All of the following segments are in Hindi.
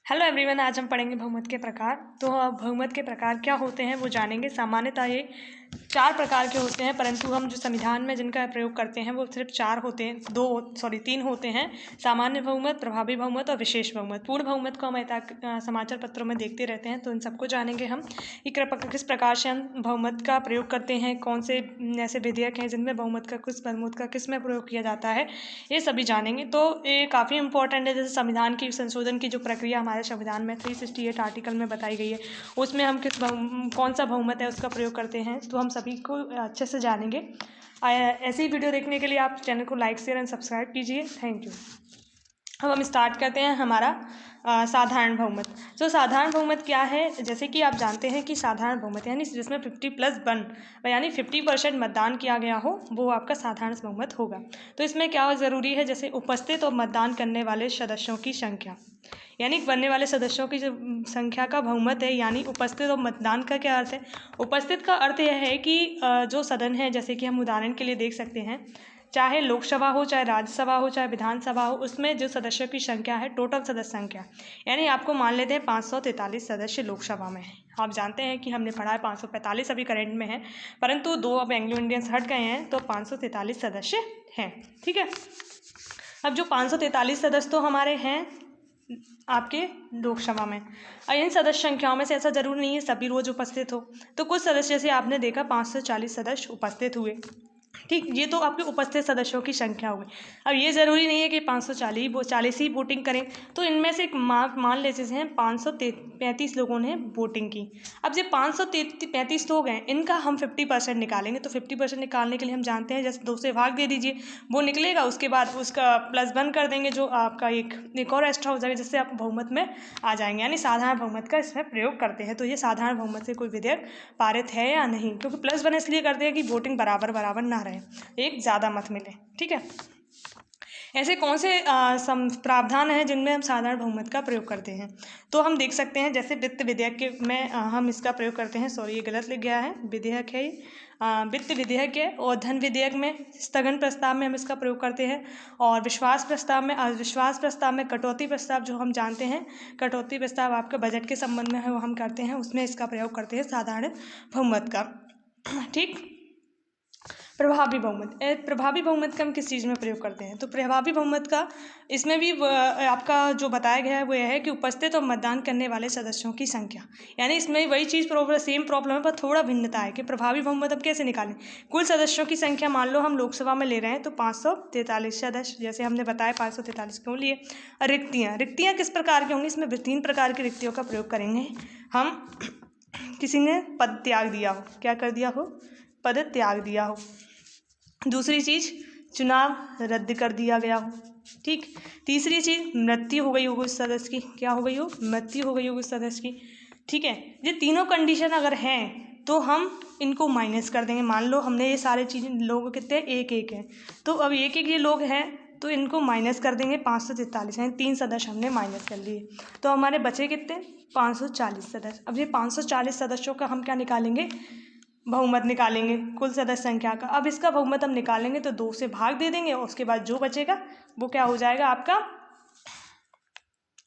हेलो एवरीवन, आज हम पढ़ेंगे बहुमत के प्रकार। तो बहुमत के प्रकार क्या होते हैं वो जानेंगे। सामान्यतः ये 4 प्रकार के होते हैं, परंतु हम जो संविधान में जिनका प्रयोग करते हैं वो सिर्फ 4 होते हैं, 3 होते हैं। सामान्य बहुमत, प्रभावी बहुमत और विशेष बहुमत। पूर्ण बहुमत को हम समाचार पत्रों में देखते रहते हैं, तो इन सबको जानेंगे हम कि किस प्रकार से हम बहुमत का प्रयोग करते हैं, कौन से ऐसे विधेयक हैं जिनमें बहुमत का किस में प्रयोग किया जाता है, ये सभी जानेंगे। तो ये काफ़ी इंपॉर्टेंट है। जैसे संविधान की संशोधन की जो प्रक्रिया हमारे संविधान में 368 आर्टिकल में बताई गई है, उसमें हम कौन सा बहुमत है उसका प्रयोग करते हैं, तो हम सभी को अच्छे से जानेंगे। ऐसी वीडियो देखने के लिए आप चैनल को लाइक शेयर एंड सब्सक्राइब कीजिए। Thank you. अब हम स्टार्ट करते हैं हमारा साधारण बहुमत। तो साधारण बहुमत क्या है, जैसे कि आप जानते हैं कि साधारण बहुमत यानी जिसमें 50+1 यानी 50% मतदान किया गया हो, वो आपका साधारण बहुमत होगा। तो इसमें क्या ज़रूरी है, जैसे उपस्थित और मतदान करने वाले सदस्यों की संख्या, यानी बनने वाले सदस्यों की जो संख्या का बहुमत है। यानी उपस्थित और मतदान का क्या अर्थ है? उपस्थित का अर्थ यह है कि जो सदन है, जैसे कि हम उदाहरण के लिए देख सकते हैं, चाहे लोकसभा हो, चाहे राज्यसभा हो, चाहे विधानसभा हो, उसमें जो सदस्यों की संख्या है, टोटल सदस्य संख्या, यानी आपको मान लेते हैं 543 सदस्य लोकसभा में है। आप जानते हैं कि हमने पढ़ा है 545 अभी करंट में है, परंतु 2 अब एंग्लो इंडियंस हट गए हैं, तो 543 सदस्य हैं। ठीक है। अब जो 543 सदस्य तो हमारे हैं आपके लोकसभा में, और इन सदस्य संख्याओं में से ऐसा जरूर नहीं है सभी रोज उपस्थित हो। तो कुछ सदस्य से आपने देखा 540 सदस्य उपस्थित हुए। ठीक, ये तो आपके उपस्थित सदस्यों की संख्या हुई। अब ये ज़रूरी नहीं है कि 540 ही वोटिंग करें, तो इनमें से एक मान लेते हैं 535 लोगों ने वोटिंग की। अब जब 535 लोग हैं, इनका हम 50% निकालेंगे। तो 50% निकालने के लिए हम जानते हैं, जैसे 2 से भाग दे दीजिए, वो निकलेगा, उसके बाद उसका +1 कर देंगे, जो आपका एक और एक्स्ट्रा हो जाएगा, जिससे आप बहुमत में आ जाएंगे। यानी साधारण बहुमत का इसमें प्रयोग करते हैं। तो ये साधारण बहुमत से कोई विधेयक पारित है या नहीं, क्योंकि +1 इसलिए करते हैं कि वोटिंग बराबर ना रहे, एक ज़्यादा मत मिले। ठीक है। ऐसे कौन से प्रावधान हैं जिनमें हम साधारण बहुमत का प्रयोग करते हैं, तो हम देख सकते हैं। जैसे वित्त विधेयक के में हम इसका प्रयोग करते हैं। सॉरी, ये गलत लिख गया है, विधेयक है वित्त विधेयक है। और धन विधेयक में, स्थगन प्रस्ताव में हम इसका प्रयोग करते हैं। और विश्वास प्रस्ताव में कटौती प्रस्ताव, जो हम जानते हैं कटौती प्रस्ताव आपके बजट के संबंध में है, वो हम करते हैं, उसमें इसका प्रयोग करते हैं साधारण बहुमत का। ठीक। प्रभावी बहुमत का हम किस चीज़ में प्रयोग करते हैं? तो प्रभावी बहुमत का इसमें भी आपका जो बताया गया है वो यह है कि उपस्थित और मतदान करने वाले सदस्यों की संख्या, यानी इसमें वही चीज़ सेम प्रॉब्लम है, पर थोड़ा भिन्नता है कि प्रभावी बहुमत अब कैसे निकालें। कुल सदस्यों की संख्या मान लो हम लोकसभा में ले रहे हैं, तो 543 सदस्य, जैसे हमने बताया 543 क्यों लिए। और रिक्तियाँ किस प्रकार की होंगी? इसमें 3 प्रकार की रिक्तियों का प्रयोग करेंगे हम। किसी ने पद त्याग दिया हो, क्या कर दिया हो? पद त्याग दिया हो। दूसरी चीज़, चुनाव रद्द कर दिया गया हो। ठीक। तीसरी चीज़, मृत्यु हो गई हो उस सदस्य की। क्या हो गई हो? मृत्यु हो गई हो उस सदस्य की। ठीक है। ये तीनों कंडीशन अगर हैं, तो हम इनको माइनस कर देंगे। मान लो हमने ये सारे चीज़ें, लोग कितने, एक हैं, तो अब एक ये लोग हैं, तो इनको माइनस कर देंगे 543, यानी 3 सदस्य हमने माइनस कर लिए, तो हमारे बचे कितने? 540 सदस्य। अब ये 540 सदस्यों का हम क्या निकालेंगे? बहुमत निकालेंगे, कुल सदस्य संख्या का। अब इसका बहुमत हम निकालेंगे, तो 2 से भाग दे देंगे, और उसके बाद जो बचेगा वो क्या हो जाएगा? आपका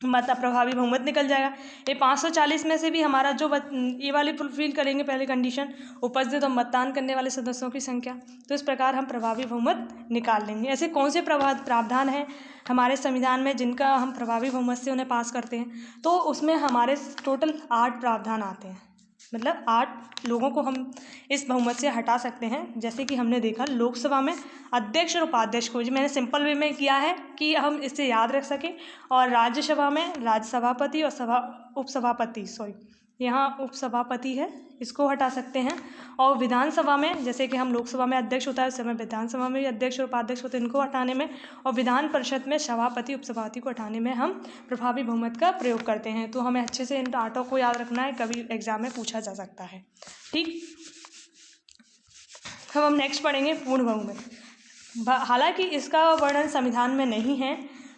मतलब प्रभावी बहुमत निकल जाएगा। ये 540 में से भी हमारा जो ये वाले फुलफिल करेंगे पहले कंडीशन, उपस्थित और मतदान करने वाले सदस्यों की संख्या, तो इस प्रकार हम प्रभावी बहुमत निकाल लेंगे। ऐसे कौन से प्रावधान हैं हमारे संविधान में जिनका हम प्रभावी बहुमत से उन्हें पास करते हैं? तो उसमें हमारे टोटल 8 प्रावधान आते हैं, मतलब 8 लोगों को हम इस बहुमत से हटा सकते हैं। जैसे कि हमने देखा लोकसभा में अध्यक्ष और उपाध्यक्ष को, जो मैंने सिंपल वे में किया है कि हम इससे याद रख सकें, और राज्यसभा में राज्यसभापति और उपसभापति, यहाँ उपसभापति है, इसको हटा सकते हैं। और विधानसभा में, जैसे कि हम लोकसभा में अध्यक्ष होता है, उस समय विधानसभा में भी अध्यक्ष और उपाध्यक्ष होते हैं, इनको हटाने में, और विधान परिषद में सभापति उपसभापति को हटाने में हम प्रभावी बहुमत का प्रयोग करते हैं। तो हमें अच्छे से इन आठों को याद रखना है, कभी एग्जाम में पूछा जा सकता है। ठीक। अब हम नेक्स्ट पढ़ेंगे पूर्ण बहुमत। हालांकि इसका वर्णन संविधान में नहीं है,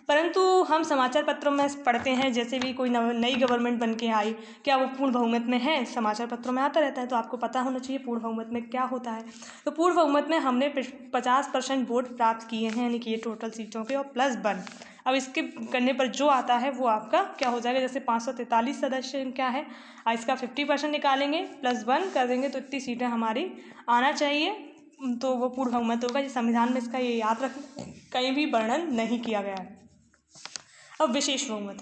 परंतु हम समाचार पत्रों में पढ़ते हैं। जैसे भी कोई नई गवर्नमेंट बन के आई, क्या वो पूर्ण बहुमत में है? समाचार पत्रों में आता रहता है, तो आपको पता होना चाहिए पूर्ण बहुमत में क्या होता है। तो पूर्ण बहुमत में हमने 50% वोट प्राप्त किए हैं, यानी कि ये टोटल सीटों के, और +1। अब इसके करने पर जो आता है वो आपका क्या हो जाएगा, जैसे 543 सदस्य क्या है, इसका 50% निकालेंगे +1 कर देंगे तो इतनी सीटें हमारी आना चाहिए, तो वो पूर्ण बहुमत होगा। ये संविधान में इसका ये याद रख, कहीं भी वर्णन नहीं किया गया है। अब विशेष बहुमत।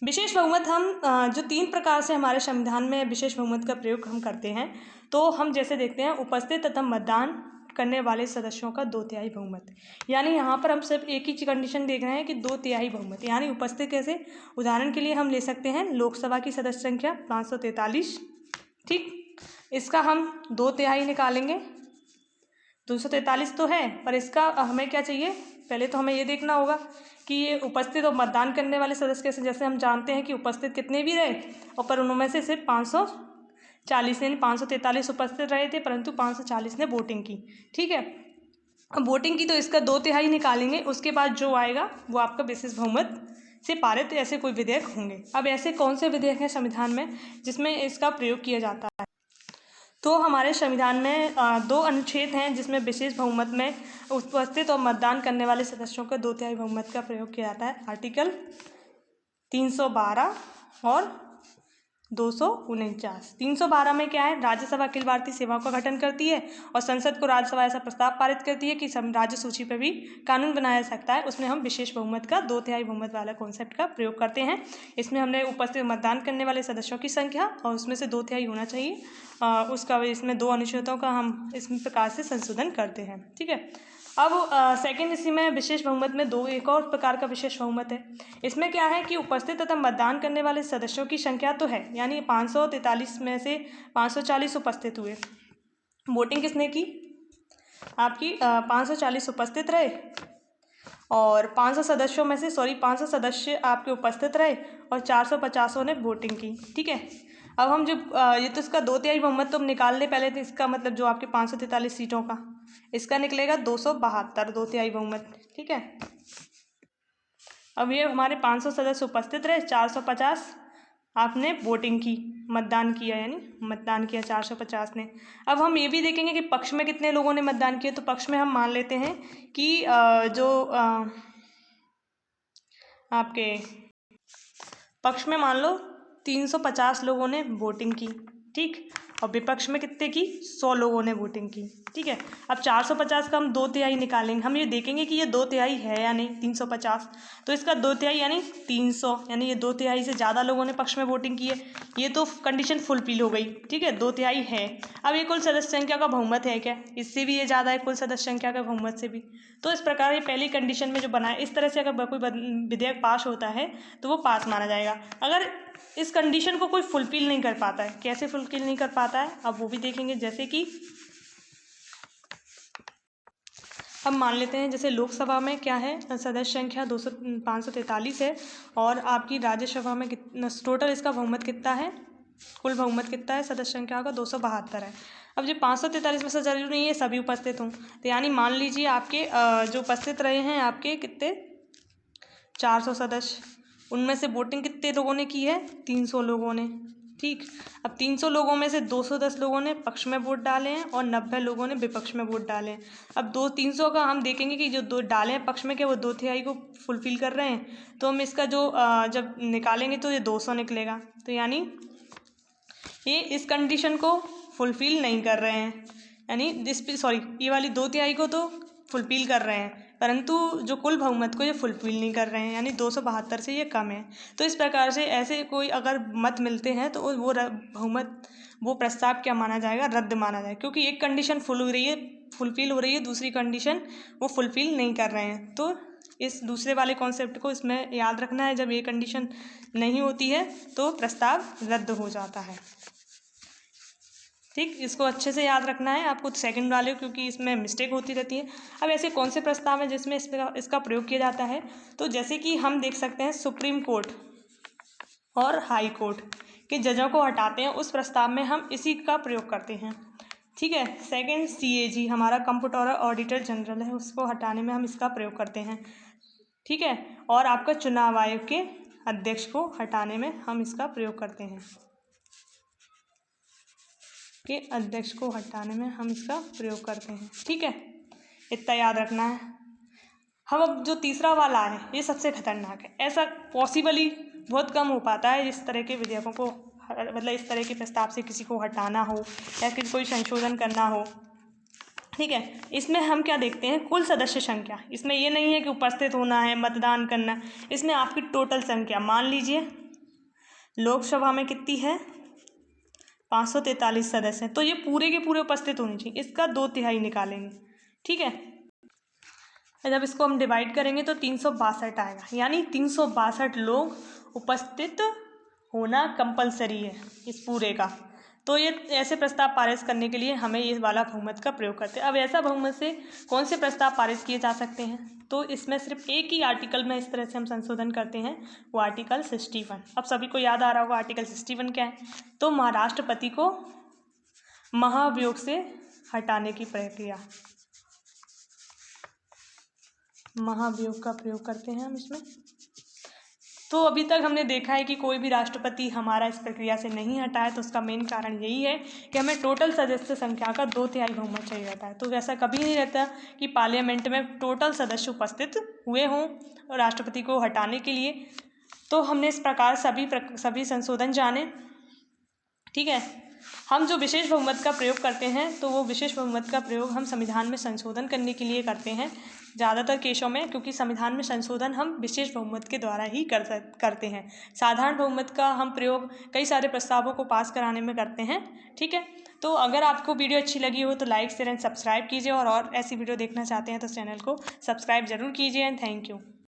विशेष बहुमत हम जो 3 प्रकार से हमारे संविधान में विशेष बहुमत का प्रयोग हम करते हैं, तो हम जैसे देखते हैं उपस्थित तथा मतदान करने वाले सदस्यों का 2/3 बहुमत, यानी यहाँ पर हम सिर्फ एक ही कंडीशन देख रहे हैं कि 2/3 बहुमत, यानी उपस्थित कैसे, उदाहरण के लिए हम ले सकते हैं लोकसभा की सदस्य संख्या 543, ठीक, इसका हम 2/3 निकालेंगे। 243 तो है, पर इसका हमें क्या चाहिए, पहले तो हमें ये देखना होगा कि ये उपस्थित और मतदान करने वाले सदस्य कैसे, जैसे हम जानते हैं कि उपस्थित कितने भी रहे और पर उनमें से सिर्फ 540 यानी 543 उपस्थित रहे थे, परंतु 540 ने वोटिंग की, ठीक है। अब वोटिंग की तो इसका 2/3 निकालेंगे, उसके बाद जो आएगा वो आपका विशेष बहुमत से पारित ऐसे कोई विधेयक होंगे। अब ऐसे कौन से विधेयक हैं संविधान में जिसमें इसका प्रयोग किया जाता है, तो हमारे संविधान में 2 अनुच्छेद हैं जिसमें विशेष बहुमत में उपस्थित और मतदान करने वाले सदस्यों के 2/3 बहुमत का प्रयोग किया जाता है। आर्टिकल 312 और 249। 312 में क्या है, राज्यसभा अखिल भारतीय सेवाओं का गठन करती है और संसद को राज्यसभा ऐसा प्रस्ताव पारित करती है कि राज्य सूची पर भी कानून बनाया जा सकता है। उसमें हम विशेष बहुमत का 2/3 बहुमत वाला कॉन्सेप्ट का प्रयोग करते हैं। इसमें हमने उपस्थित मतदान करने वाले सदस्यों की संख्या और उसमें से 2/3 होना चाहिए, उसका इसमें 2 अनुच्छेदों का हम इस प्रकार से संशोधन करते हैं, ठीक है। अब सेकंड इसी में विशेष बहुमत में एक और प्रकार का विशेष बहुमत है। इसमें क्या है कि उपस्थित तथा मतदान करने वाले सदस्यों की संख्या तो है, यानी 543 में से 540 उपस्थित हुए, वोटिंग किसने की, आपकी 540 उपस्थित रहे और 500 सदस्यों में से 500 सदस्य आपके उपस्थित रहे और 450 ने वोटिंग की, ठीक है। अब हम जो ये तो इसका 2/3 बहुमत तो हम निकाल ले पहले, तो इसका मतलब जो आपके 543 सीटों का इसका निकलेगा 272 2/3 बहुमत, ठीक है। अब ये हमारे 500 सदस्य उपस्थित रहे, 450 आपने वोटिंग की, मतदान किया, यानी मतदान किया 450 ने। अब हम ये भी देखेंगे कि पक्ष में कितने लोगों ने मतदान किया, तो पक्ष में हम मान लेते हैं कि जो आपके पक्ष में मान लो 350 लोगों ने वोटिंग की, ठीक, और विपक्ष में कितने की, 100 लोगों ने वोटिंग की, ठीक है। अब 450 का हम 2/3 निकालेंगे, हम ये देखेंगे कि ये 2/3 है या नहीं, 350, तो इसका 2/3 यानी 300, यानी ये 2/3 से ज़्यादा लोगों ने पक्ष में वोटिंग की है, ये तो कंडीशन फुलफिल हो गई, ठीक है, 2/3 है। अब ये कुल सदस्य संख्या का बहुमत है क्या, इससे भी ये ज़्यादा है कुल सदस्य संख्या का बहुमत से भी, तो इस प्रकार ये पहली कंडीशन में जो बना है, इस तरह से अगर कोई विधेयक पास होता है तो वो पास माना जाएगा। अगर इस कंडीशन को कोई फुलफिल नहीं कर पाता है, कैसे फुलफिल नहीं कर पाता है, अब वो भी देखेंगे। जैसे कि हम मान लेते हैं जैसे लोकसभा में क्या है, सदस्य संख्या 543 है और आपकी राज्यसभा में कितना टोटल इसका बहुमत कितना है, कुल बहुमत कितना है सदस्य संख्या का, 272 है। अब जो 543 में से जरूरी नहीं है सभी उपस्थित हों, तो यानी मान लीजिए आपके जो उपस्थित रहे हैं आपके कितने 400 सदस्य, उनमें से वोटिंग कितने लोगों ने की है, 300 लोगों ने, ठीक। अब 300 लोगों में से 210 लोगों ने पक्ष में वोट डाले हैं और 90 लोगों ने विपक्ष में वोट डाले हैं। अब 300 का हम देखेंगे कि जो 2 डाले हैं पक्ष में क्या वो 2/3 को फुलफिल कर रहे हैं, तो हम इसका जो जब निकालेंगे तो ये 200 निकलेगा, तो यानी ये इस कंडीशन को फुलफिल नहीं कर रहे हैं, यानी ये वाली 2/3 को तो फुलफिल कर रहे हैं परंतु जो कुल बहुमत को ये फुलफिल नहीं कर रहे हैं, यानी 272 से ये कम है। तो इस प्रकार से ऐसे कोई अगर मत मिलते हैं तो वो बहुमत वो प्रस्ताव क्या माना जाएगा, रद्द माना जाएगा, क्योंकि एक कंडीशन फुलफिल हो रही है, दूसरी कंडीशन वो फुलफिल नहीं कर रहे हैं। तो इस दूसरे वाले कॉन्सेप्ट को इसमें याद रखना है, जब ये कंडीशन नहीं होती है तो प्रस्ताव रद्द हो जाता है, ठीक। इसको अच्छे से याद रखना है आपको सेकंड वाले, क्योंकि इसमें मिस्टेक होती रहती है। अब ऐसे कौन से प्रस्ताव हैं जिसमें इसका प्रयोग किया जाता है, तो जैसे कि हम देख सकते हैं सुप्रीम कोर्ट और हाई कोर्ट के जजों को हटाते हैं, उस प्रस्ताव में हम इसी का प्रयोग करते हैं, ठीक है। सेकंड CAG हमारा कंप्ट्रोलर ऑडिटर जनरल है, उसको हटाने में हम इसका प्रयोग करते हैं, ठीक है। और आपका चुनाव आयोग के अध्यक्ष को हटाने में हम इसका प्रयोग करते हैं, के अध्यक्ष को हटाने में हम इसका प्रयोग करते हैं, ठीक है। इतना याद रखना है। हम अब जो तीसरा वाला है ये सबसे खतरनाक है। ऐसा पॉसिबली बहुत कम हो पाता है इस तरह के विधेयकों को मतलब इस तरह के प्रस्ताव से किसी को हटाना हो या फिर कोई संशोधन करना हो। ठीक है, इसमें हम क्या देखते हैं, कुल सदस्य संख्या। इसमें ये नहीं है कि उपस्थित होना है, मतदान करना, इसमें आपकी टोटल संख्या। मान लीजिए लोकसभा में कितनी है, 543 सदस्य हैं, तो ये पूरे के पूरे उपस्थित होने चाहिए। इसका 2/3 निकालेंगे। ठीक है, जब इसको हम डिवाइड करेंगे तो 362 आएगा, यानी 362 लोग उपस्थित होना कंपलसरी है इस पूरे का। तो ये ऐसे प्रस्ताव पारित करने के लिए हमें ये वाला बहुमत का प्रयोग करते हैं। अब ऐसा बहुमत से कौन से प्रस्ताव पारित किए जा सकते हैं, तो इसमें सिर्फ एक ही आर्टिकल में इस तरह से हम संशोधन करते हैं, वो आर्टिकल 61। अब सभी को याद आ रहा होगा आर्टिकल 61 क्या है, तो महाराष्ट्रपति को महाभियोग से हटाने की प्रक्रिया, महाभियोग का प्रयोग करते हैं हम इसमें। तो अभी तक हमने देखा है कि कोई भी राष्ट्रपति हमारा इस प्रक्रिया से नहीं हटा है, तो उसका मेन कारण यही है कि हमें टोटल सदस्य संख्या का 2/3 बहुमत चाहिए रहता है। तो ऐसा कभी नहीं रहता कि पार्लियामेंट में टोटल सदस्य उपस्थित हुए हों राष्ट्रपति को हटाने के लिए। तो हमने इस प्रकार सभी संशोधन जाने। ठीक है, हम जो विशेष बहुमत का प्रयोग करते हैं, तो वो विशेष बहुमत का प्रयोग हम संविधान में संशोधन करने के लिए करते हैं ज़्यादातर केसों में, क्योंकि संविधान में संशोधन हम विशेष बहुमत के द्वारा ही करते हैं। साधारण बहुमत का हम प्रयोग कई सारे प्रस्तावों को पास कराने में करते हैं। ठीक है, तो अगर आपको वीडियो अच्छी लगी हो तो लाइक शेयर एंड सब्सक्राइब कीजिए, और ऐसी वीडियो देखना चाहते हैं तो चैनल को सब्सक्राइब जरूर कीजिए। And thank you.